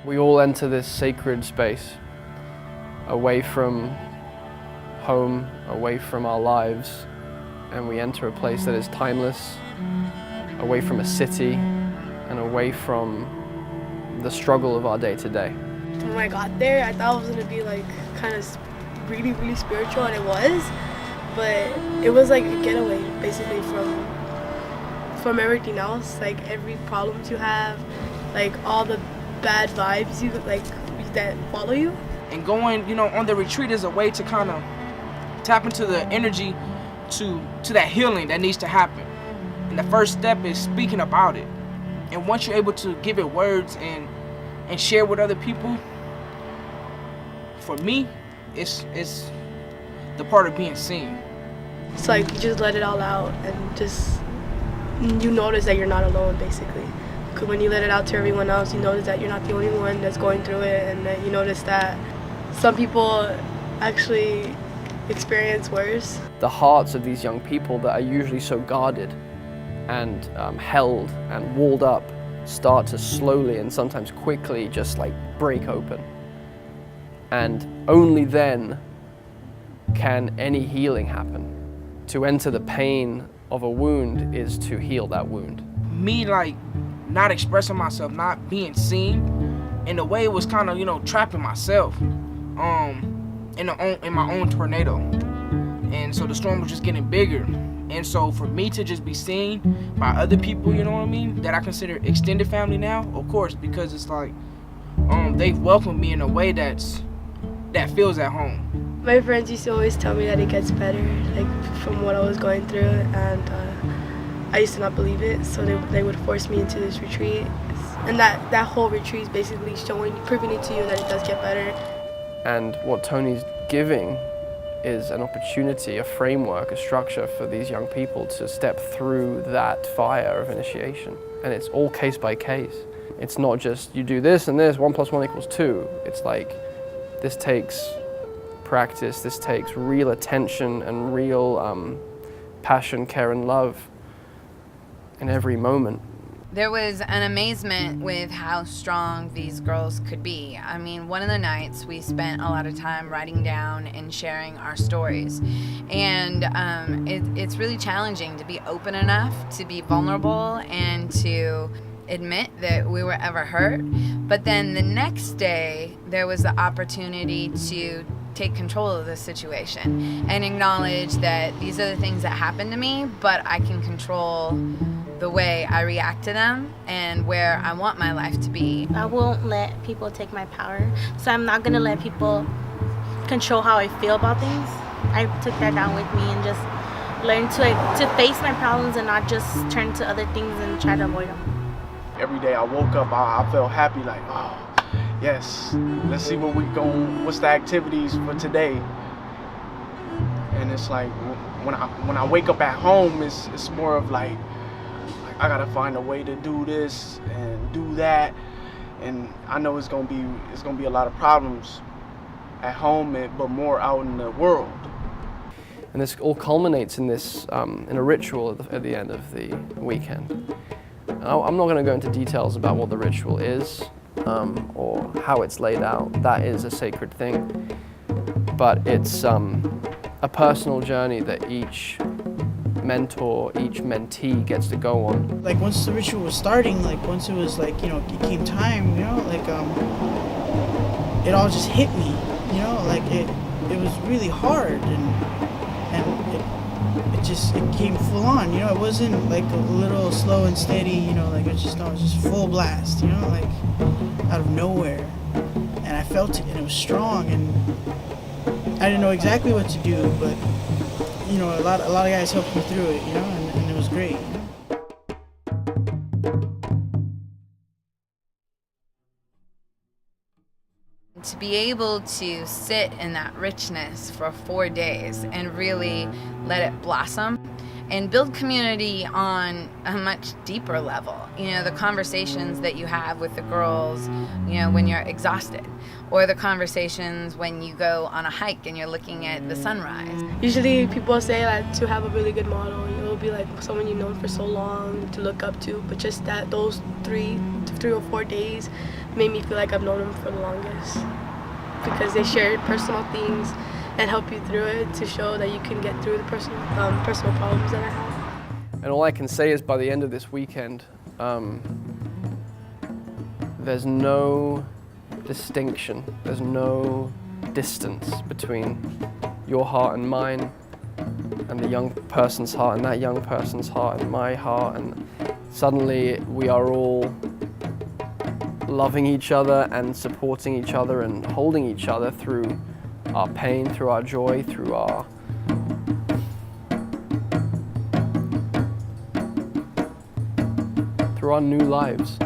We all enter this sacred space, away from home, away from our lives, and we enter a place that is timeless, away from a city, and away from the struggle of our day-to-day. When I got there, I thought it was gonna be like kind of really, really spiritual, and it was, but it was like a getaway basically from everything else, like every problems you have, like all the bad vibes you like that follow you. And going, on the retreat is a way to kind of tap into the energy to that healing that needs to happen. And the first step is speaking about it. And once you're able to give it words and share with other people, for me, it's the part of being seen. It's like you just let it all out and just you notice that you're not alone basically. Because when you let it out to everyone else, you notice that you're not the only one that's going through it, and that you notice that some people actually experience worse. The hearts of these young people that are usually so guarded and held and walled up start to slowly and sometimes quickly just like break open. And only then can any healing happen. To enter the pain of a wound is to heal that wound. Me like not expressing myself, not being seen, in a way it was kind of, trapping myself in my own tornado. And so the storm was just getting bigger. And so for me to just be seen by other people, you know what I mean, that I consider extended family now, of course, because it's like they've welcomed me in a way that feels at home. My friends used to always tell me that it gets better, like from what I was going through, and I used to not believe it, so they would force me into this retreat. And that whole retreat is basically proving it to you that it does get better. And what Tony's giving is an opportunity, a framework, a structure for these young people to step through that fire of initiation. And it's all case by case. It's not just you do this and this, 1 + 1 = 2. It's like this takes practice, this takes real attention and real passion, care, and love in every moment. There was an amazement with how strong these girls could be. I mean, one of the nights we spent a lot of time writing down and sharing our stories. And it's really challenging to be open enough to be vulnerable and to admit that we were ever hurt. But then the next day, there was the opportunity to take control of the situation and acknowledge that these are the things that happened to me, but I can control the way I react to them and where I want my life to be. I won't let people take my power, so I'm not gonna let people control how I feel about things. I took that down with me and just learned to face my problems and not just turn to other things and try to avoid them. Every day I woke up, I felt happy, like, oh, yes, let's see what's the activities for today. And it's like, when I wake up at home, it's more of like, I gotta find a way to do this and do that, and I know it's gonna be a lot of problems at home, but more out in the world. And this all culminates in this in a ritual at the end of the weekend. I'm not going to go into details about what the ritual is or how it's laid out. That is a sacred thing, but it's a personal journey that each mentor, each mentee gets to go on. Like once the ritual was starting, like once it was like, it came time, like it all just hit me, like it was really hard and it came full on, it wasn't like a little slow and steady, like it was just full blast, like out of nowhere. And I felt it and it was strong and I didn't know exactly what to do, but a lot of guys helped me through it, and it was great. To be able to sit in that richness for 4 days and really let it blossom and build community on a much deeper level. You know, the conversations that you have with the girls, you know, when you're exhausted, or the conversations when you go on a hike and you're looking at the sunrise. Usually people say that to have a really good model, it will be like someone you've known for so long to look up to, but just that those three or 4 days made me feel like I've known them for the longest, because they share personal things and help you through it to show that you can get through the personal problems that I have. And all I can say is by the end of this weekend, there's no distinction, there's no distance between your heart and mine, and the young person's heart and that young person's heart and my heart, and suddenly we are all loving each other and supporting each other and holding each other through our pain, through our joy, through our new lives.